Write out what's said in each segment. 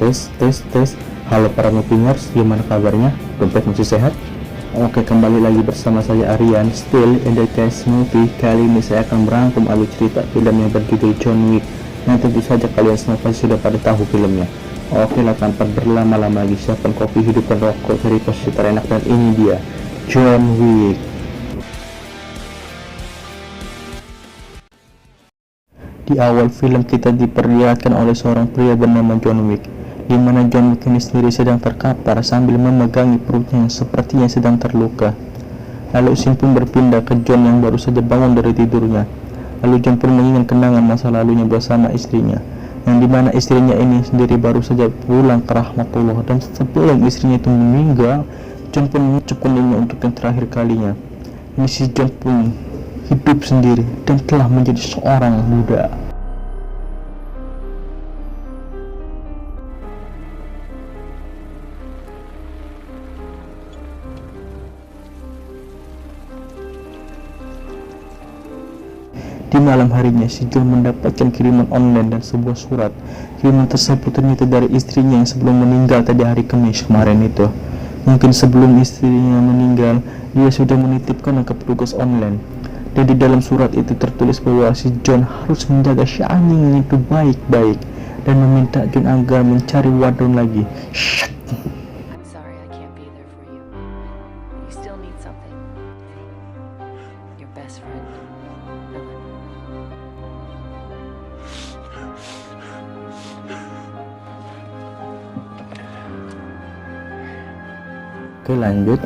Tes. Halo para movingers, gimana kabarnya? Dompet masih sehat? Oke, kembali lagi bersama saya Aryan, still in the case movie. Kali ini saya akan merangkum alur cerita film yang berjudul John Wick. Yang tentu saja kalian semua pasti sudah pada tahu filmnya. Oke lah, tanpa berlama-lama lagi, siapkan kopi, hidupkan rokok, cari posisi terenak, dan ini dia John Wick. Di awal film kita diperlihatkan oleh seorang pria bernama John Wick, di mana John Wick ini sendiri sedang terkapar sambil memegangi perutnya yang sepertinya sedang terluka. Lalu scene pun berpindah ke John yang baru saja bangun dari tidurnya. Lalu John pun mengingat kenangan masa lalunya bersama istrinya, yang dimana istrinya ini sendiri baru saja pulang ke rahmatullah, dan sebelum istrinya itu meninggal, John pun mengucap keningnya untuk yang terakhir kalinya. Ini si John pun hidup sendiri dan telah menjadi seorang budak. Di malam harinya, si John mendapatkan kiriman online dan sebuah surat. Kiriman tersebut ternyata dari istrinya yang sebelum meninggal tadi hari Kamis kemarin itu. Mungkin sebelum istrinya meninggal, dia sudah menitipkan ke petugas online. Dan di dalam surat itu tertulis bahwa si John harus menjaga si anjing itu baik-baik dan meminta John agar mencari wadon lagi. Shh. I'm sorry I can't be there for you. You still need something. Your best friend, Ellen. Oke, lanjut.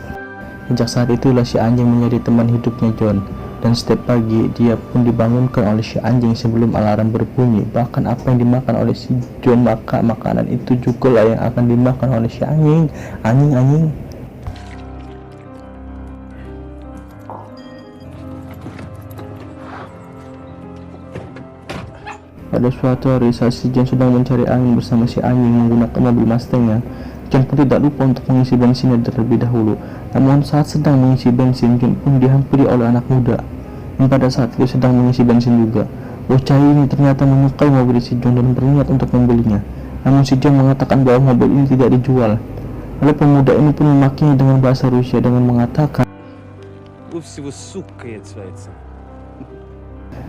Sejak saat itulah si anjing menjadi teman hidupnya John. Dan setiap pagi dia pun dibangunkan oleh si anjing sebelum alarm berbunyi. Bahkan apa yang dimakan oleh si John, maka makanan itu juga lah yang akan dimakan oleh si anjing. Pada suatu hari saat si John sedang mencari angin bersama si anjing menggunakan mobil Mustangnya, John pun tidak lupa untuk mengisi bensinnya terlebih dahulu. Namun saat sedang mengisi bensin, John pun dihampiri oleh anak muda yang pada saat itu sedang mengisi bensin juga. Bocah ini ternyata menyukai mobil si John dan berniat untuk membelinya. Namun si John mengatakan bahwa mobil ini tidak dijual. Lalu pemuda ini pun memakinya dengan bahasa Rusia dengan mengatakan,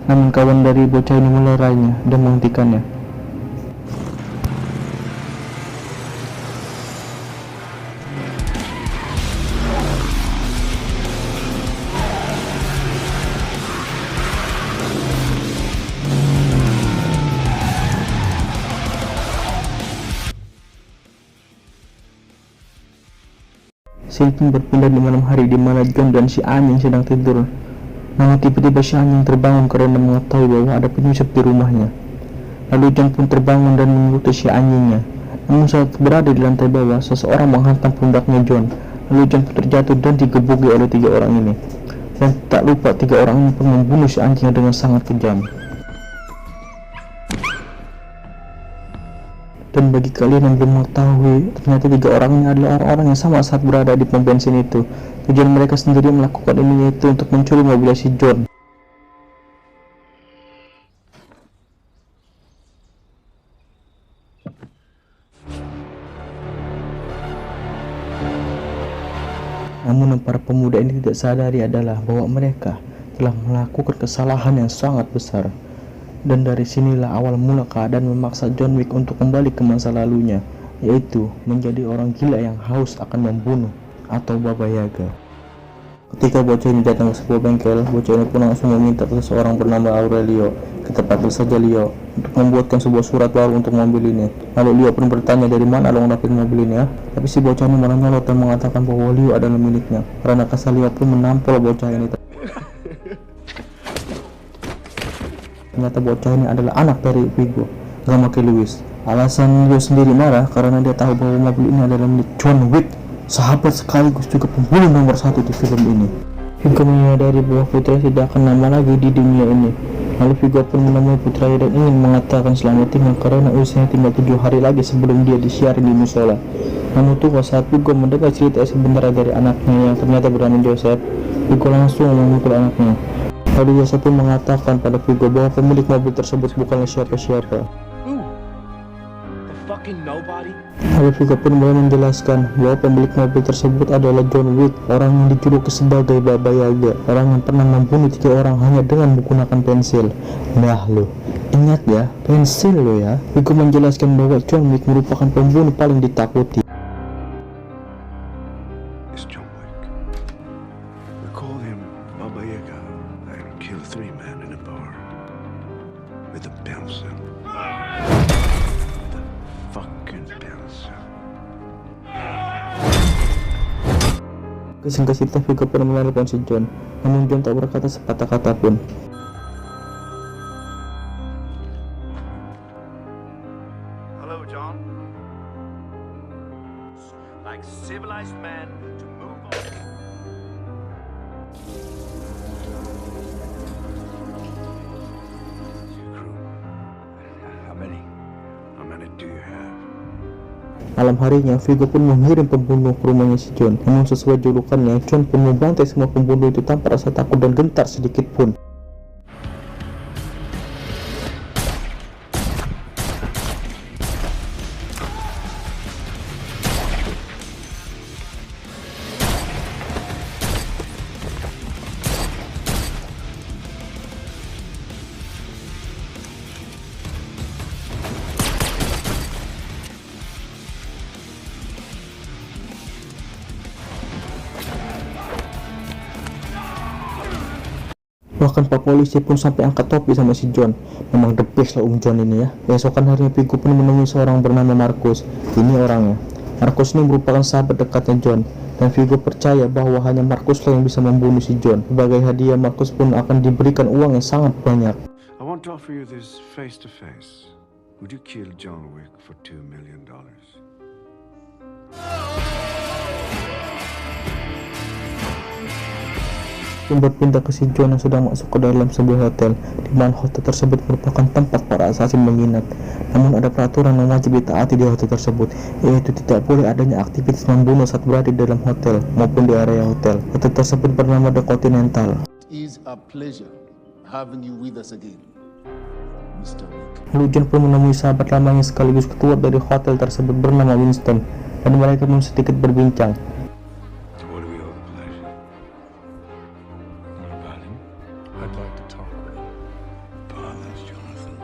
namun kawan dari bocah ini melerainya dan menghentikannya. Scene pun berpindah di malam hari di mana John dan si anjing sedang tidur. Namun tiba-tiba si anjing terbangun karena mengetahui bahwa ada penyusup di rumahnya. Lalu John pun terbangun dan mengikuti si anjingnya. Namun saat berada di lantai bawah, seseorang menghantam pundaknya John. Lalu John pun terjatuh dan digebuki oleh 3 orang ini. Dan tak lupa 3 orang ini pun membunuh si anjingnya dengan sangat kejam. Dan bagi kalian yang belum mengetahui, ternyata 3 orang ini adalah orang-orang yang sama saat berada di pom bensin itu. Tujuan mereka sendiri melakukan ini yaitu untuk mencuri mobil si John. Namun yang para pemuda ini tidak sadari adalah bahwa mereka telah melakukan kesalahan yang sangat besar. Dan dari sinilah awal mula keadaan memaksa John Wick untuk kembali ke masa lalunya, yaitu menjadi orang gila yang haus akan membunuh atau Baba Yaga. Ketika bocah ini datang ke sebuah bengkel, bocah ini pun langsung meminta seseorang bernama Aurelio, kita panggil saja Leo, untuk membuatkan sebuah surat baru untuk mobil ini. Lalu Leo pun bertanya dari mana lo ngelakuin mobil ini ya? Tapi si bocah ini malah nyolot dan mengatakan bahwa Leo adalah miliknya. Karena kesal, Leo pun menampol bocah ini. Ternyata bocah ini adalah anak dari Viggo, Gamma Lewis. Alasan Leo sendiri marah karena dia tahu bahwa mobil ini adalah milik John Wick, sahabat sekaligus juga pembunuh nomor 1 di film ini. Viggo menyadari bahwa putra tidak akan lama lagi di dunia ini. Lalu Viggo pun menemui putranya dan ingin mengatakan selamat tinggal karena usianya tinggal 7 hari lagi sebelum dia disiarin di musola. Namun tuh saat Viggo mendengar cerita sebentar dari anaknya yang ternyata bernama Joseph, Viggo langsung memukul anaknya. Lalu Joseph pun mengatakan pada Viggo bahwa pemilik mobil tersebut bukanlah siapa-siapa. fucking nobody? Lalu juga pun mulai menjelaskan bahwa pemilik mobil tersebut adalah John Wick, orang yang dijuluki sebagai Baba Yaga, orang yang pernah membunuh 3 orang hanya dengan menggunakan pensil. Nah lo, ingat ya, pensil lo ya. Vigo menjelaskan bahwa John Wick merupakan pembunuh paling ditakuti. It's John Wick. We call him Baba Yaga and kill 3 men in a bar with a pencil. The fucking pencil. Singkat cerita, Vigo pun menelpon si John, namun John tak berkata sepatah kata pun. Hello, John. Like civilized man to move on. Crew. How many do you have? Malam harinya, Vigo pun mengirim pembunuh ke rumahnya si John. Namun sesuai julukannya, John pun membantai semua pembunuh itu tanpa rasa takut dan gentar sedikit pun. Bahkan Pak Polisi pun sampai angkat topi sama si John. Memang the best lah John ini ya. Keesokan harinya Vigo pun menemui seorang bernama Marcus. Ini orangnya. Marcus ini merupakan sahabat dekatnya John, dan Vigo percaya bahwa hanya Marcus lah yang bisa membunuh si John. Sebagai hadiah, Marcus pun akan diberikan uang yang sangat banyak. I want to offer you this face to face. Would you kill John Wick for $2 million? John berpindah ke si John yang sedang masuk ke dalam sebuah hotel, di mana hotel tersebut merupakan tempat para assassin menginap. Namun ada peraturan yang wajib ditaati di hotel tersebut, yaitu tidak boleh adanya aktivitas membunuh saat berada di dalam hotel maupun di area hotel. Hotel tersebut bernama The Continental. It is a pleasure having you with us again, Mr. Wick. Lalu John pun menemui sahabat lamanya sekaligus ketua dari hotel tersebut bernama Winston, dan mereka pun sedikit berbincang. What do we owe the pleasure? What about him? I'd like to talk with him. Bothers Jonathan.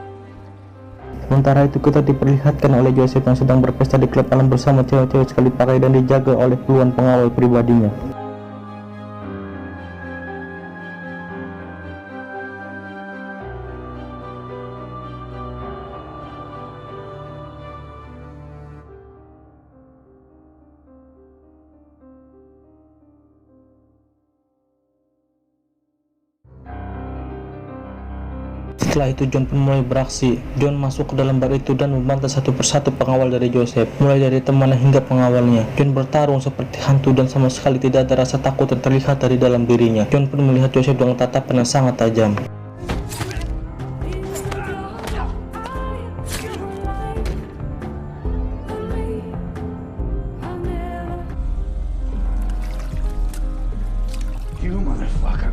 Sementara itu kita diperlihatkan oleh Joseph yang sedang berpesta di klub malam bersama cewek-cewek sekali pakai dan dijaga oleh puluhan pengawal pribadinya. Setelah itu John pun mulai beraksi. John masuk ke dalam bar itu dan membantai satu persatu pengawal dari Joseph, mulai dari temannya hingga pengawalnya. John bertarung seperti hantu dan sama sekali tidak ada rasa takut yang terlihat dari dalam dirinya. John pun melihat Joseph dengan tatapan yang sangat tajam. You motherfucker.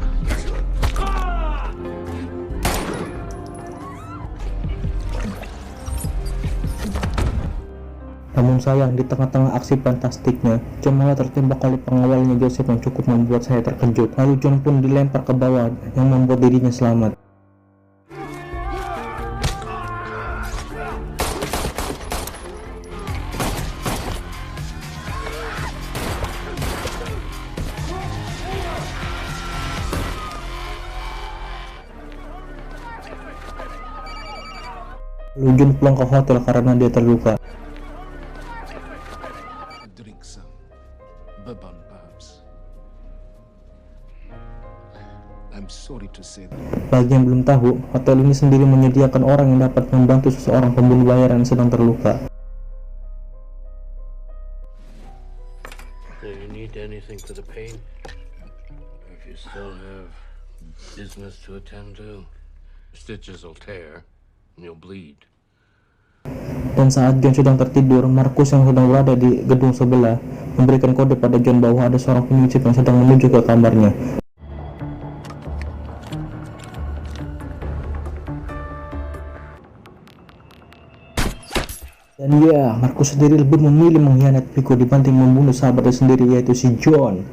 Namun sayang, di tengah-tengah aksi fantastiknya, John malah tertembak oleh pengawalnya Joseph yang cukup membuat saya terkejut. Lalu John pun dilempar ke bawah yang membuat dirinya selamat. Lalu John pulang ke hotel karena dia terluka. Drink some bourbon, perhaps. I'm sorry to say that. Bagi yang belum tahu, hotel ini sendiri menyediakan orang yang dapat membantu seseorang pembunuh bayaran yang sedang terluka. Do you need anything for the pain? If you still have business to attend to, stitches will tear and you'll bleed. Dan saat John sedang tertidur, Marcus yang sedang berada di gedung sebelah memberikan kode pada John bahwa ada seorang penyucip yang sedang menuju ke kamarnya. Dan ya, Marcus sendiri lebih memilih mengkhianati Vigo dibanding membunuh sahabatnya sendiri, yaitu si John.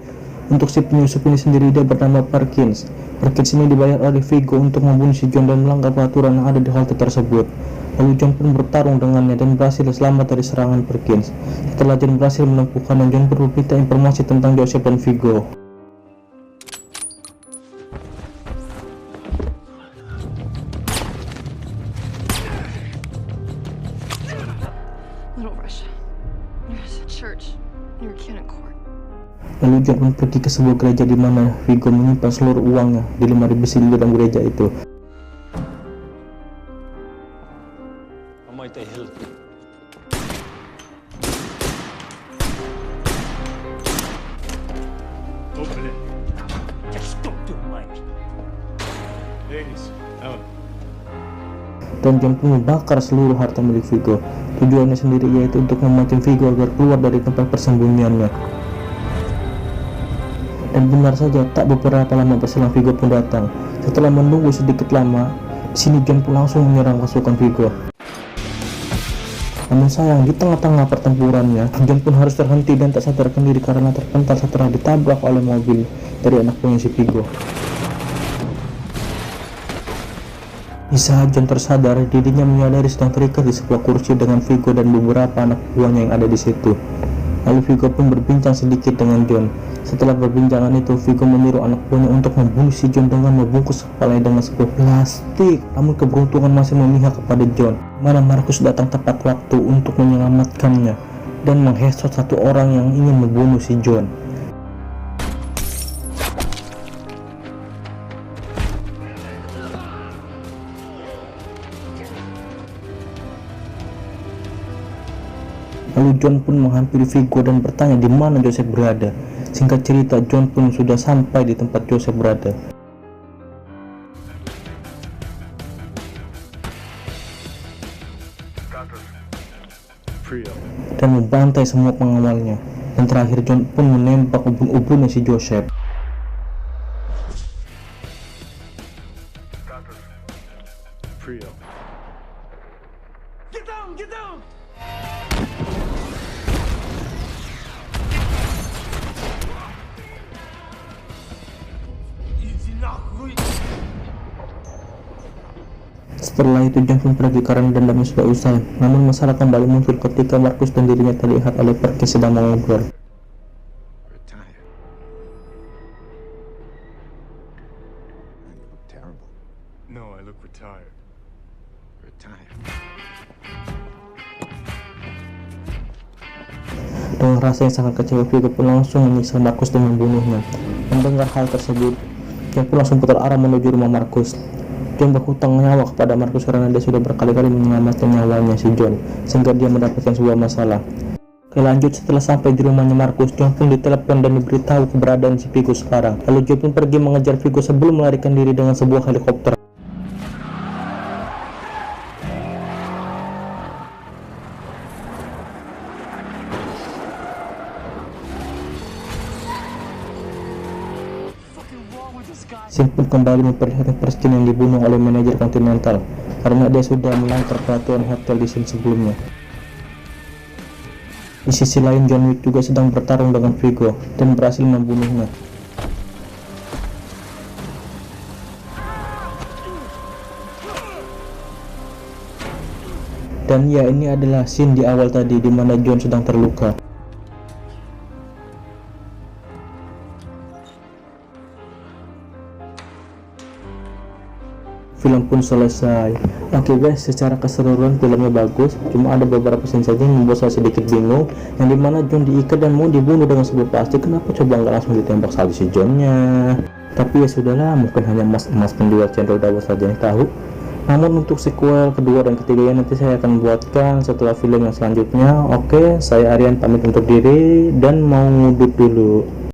Untuk si penyusup ini sendiri dia bernama Perkins. Perkins ini dibayar oleh Vigo untuk membunuh si John dan melanggar peraturan yang ada di halte tersebut. Lalu John pun bertarung dengannya dan berhasil selamat dari serangan Perkins. Setelah John berhasil melumpuhkannya, John pun meminta informasi tentang Joseph dan Vigo. Little Russia. There's a church near Cannon Court. Lalu John pun pergi ke sebuah gereja di mana Vigo menyimpan seluruh uangnya di 5.000 sil di dalam gereja itu. Open it. Just don't do it. Ladies, out. Dan John pun membakar seluruh harta milik Vigo. Tujuannya sendiri yaitu untuk memancing Vigo agar keluar dari tempat persembunyiannya. Dan benar saja, tak beberapa lama berselang Vigo pun datang. Setelah menunggu sedikit lama, di sini John pun langsung menyerang pasukan Vigo. Namun sayang, di tengah-tengah pertempurannya, John pun harus terhenti dan tak sadarkan diri karena terpental setelah ditabrak oleh mobil dari anak buahnya si Vigo. Di saat John tersadar, dirinya menyadari sedang terikat di sebuah kursi dengan Vigo dan beberapa anak buahnya yang ada di situ. Lalu Vigo pun berbincang sedikit dengan John. Setelah perbincangan itu, Vigo menyuruh anak buahnya untuk membunuh si John dengan membungkus kepalanya dengan sebuah plastik. Namun keberuntungan masih memihak kepada John, mana Marcus datang tepat waktu untuk menyelamatkannya dan menghesot satu orang yang ingin membunuh si John. Lalu John pun menghampiri Vigo dan bertanya di mana Joseph berada. Singkat cerita, John pun sudah sampai di tempat Joseph berada. Dan membantai semua pengawalnya. Dan terakhir John pun menembak ubun-ubunnya si Joseph. Get down! Get down! Setelah itu John pun pergi karena dendamnya sudah usai. Namun masalah kembali muncul ketika Marcus dan dirinya terlihat oleh Perkins sedang mengobrol. Retire. You look terrible. No, I look retired. Retire. Dengan rasa yang sangat kecewa, Vigo pun langsung menyiksa Marcus dan membunuhnya. Mendengar hal tersebut, John pun langsung putar arah menuju rumah Marcus. John berhutang nyawa kepada Marcus karena dia sudah berkali-kali menyelamatkan nyawanya si John, sehingga dia mendapatkan sebuah masalah. Oke, lanjut, setelah sampai di rumahnya Marcus, John pun ditelepon dan diberitahu keberadaan si Vigo sekarang. Lalu John pun pergi mengejar Vigo sebelum melarikan diri dengan sebuah helikopter. Sin pun kembali memperlihatkan Preston yang dibunuh oleh manajer Continental karena dia sudah melanggar peraturan hotel di scene sebelumnya. Di sisi lain, John Wick juga sedang bertarung dengan Vigo dan berhasil membunuhnya. Dan ya, ini adalah scene di awal tadi di mana John sedang terluka. Film pun selesai. Oke guys, secara keseluruhan filmnya bagus, cuma ada beberapa scene saja yang membuat saya sedikit bingung, yang dimana John diikat dan mau dibunuh dengan sebuah plastik. Kenapa coba nggak langsung ditembak saja si Johnnya? Tapi ya sudahlah, mungkin hanya emas penjual cendol dawet saja yang tahu. Namun untuk sequel kedua dan ketiganya nanti saya akan buatkan setelah film yang selanjutnya. Oke, saya Aryan pamit untuk diri dan mau ngudut dulu.